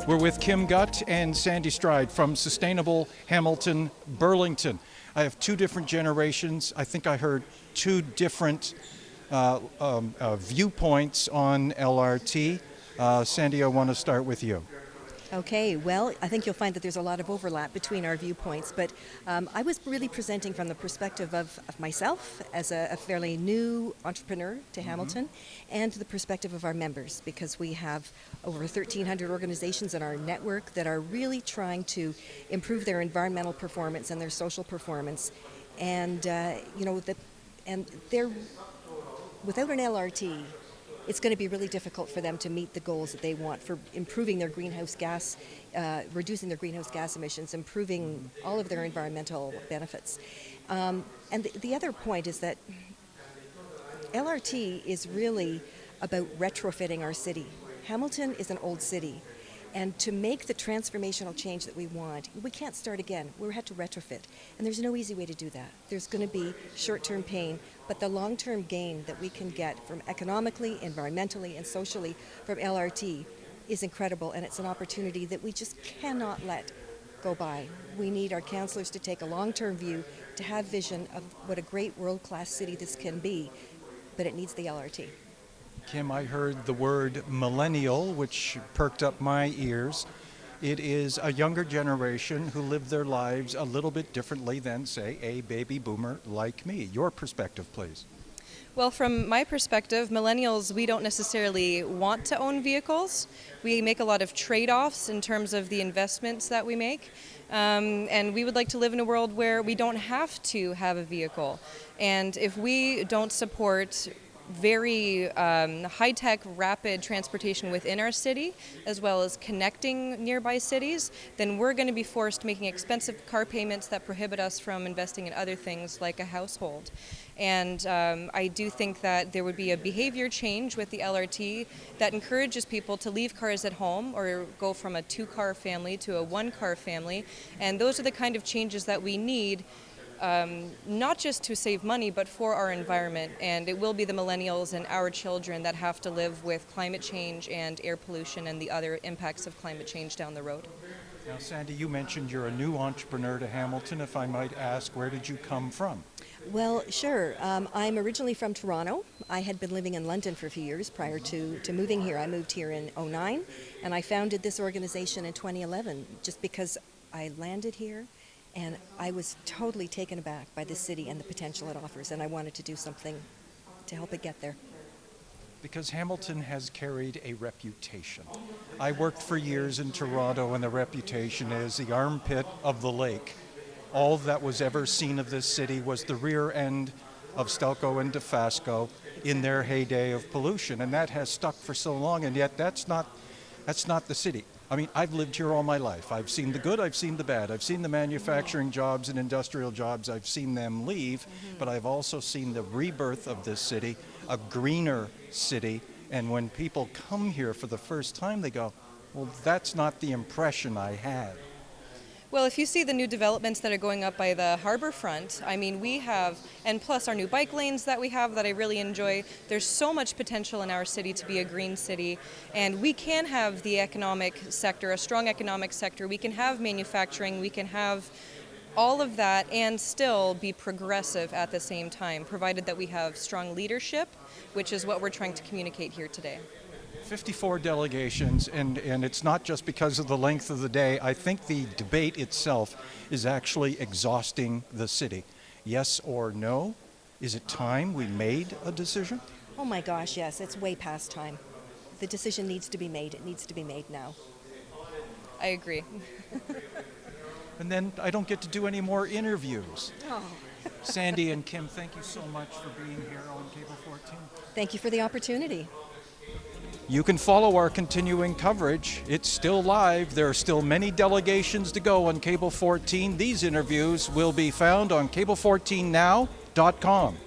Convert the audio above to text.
We're with Kim Gutt and Sandi Stride from Sustainable Hamilton Burlington. I have two different generations. I think I heard two different viewpoints on LRT. Sandi, I want to start with you. Okay, well, I think you'll find that there's a lot of overlap between our viewpoints, but I was really presenting from the perspective of myself as a fairly new entrepreneur to Hamilton, and the perspective of our members, because we have over 1,300 organizations in our network that are really trying to improve their environmental performance and their social performance, and they're without an LRT. It's going to be really difficult for them to meet the goals that they want for improving their greenhouse gas, reducing their greenhouse gas emissions, improving all of their environmental benefits. And the other point is that LRT is really about retrofitting our city. Hamilton is an old city. And to make the transformational change that we want, we can't start again. We have to retrofit. And there's no easy way to do that. There's going to be short-term pain, but the long-term gain that we can get from economically, environmentally, and socially from LRT is incredible, and it's an opportunity that we just cannot let go by. We need our councillors to take a long-term view, to have vision of what a great world-class city this can be, but it needs the LRT. Kim, I heard the word millennial, which perked up my ears. It is a younger generation who live their lives a little bit differently than, say, a baby boomer like me. Your perspective, please. Well, from my perspective, millennials, we don't necessarily want to own vehicles. We make a lot of trade-offs in terms of the investments that we make. And we would like to live in a world where we don't have to have a vehicle. And if we don't support very high-tech, rapid transportation within our city, as well as connecting nearby cities, then we're going to be forced making expensive car payments that prohibit us from investing in other things like a household. And I do think that there would be a behavior change with the LRT that encourages people to leave cars at home or go from a two-car family to a one-car family. And those are the kind of changes that we need, not just to save money, but for our environment. And it will be the millennials and our children that have to live with climate change and air pollution and the other impacts of climate change down the road. Now, Sandi, you mentioned you're a new entrepreneur to Hamilton. If I might ask, where did you come from? Well, sure. I'm originally from Toronto. I had been living in London for a few years prior to moving here. I moved here in 2009, and I founded this organization in 2011 just because I landed here. And I was totally taken aback by the city and the potential it offers, and I wanted to do something to help it get there. Because Hamilton has carried a reputation. I worked for years in Toronto, and the reputation is the armpit of the lake. All that was ever seen of this city was the rear end of Stelco and Dofasco in their heyday of pollution, and that has stuck for so long, and yet that's not the city. I mean, I've lived here all my life. I've seen the good, I've seen the bad. I've seen the manufacturing jobs and industrial jobs. I've seen them leave, but I've also seen the rebirth of this city, a greener city. And when people come here for the first time, they go, well, that's not the impression I had. Well, if you see the new developments that are going up by the harbor front, I mean, we have, and plus our new bike lanes that we have that I really enjoy, there's so much potential in our city to be a green city, and we can have the economic sector, a strong economic sector, we can have manufacturing, we can have all of that and still be progressive at the same time, provided that we have strong leadership, which is what we're trying to communicate here today. 54 delegations, and it's not just because of the length of the day. I think the debate itself is actually exhausting the city. Yes or no? Is it time we made a decision? Oh my gosh, yes, it's way past time. The decision needs to be made. It needs to be made now. I agree. And then I don't get to do any more interviews. Oh. Sandi and Kim, thank you so much for being here on Cable 14. Thank you for the opportunity. You can follow our continuing coverage. It's still live. There are still many delegations to go on Cable 14. These interviews will be found on cable14now.com.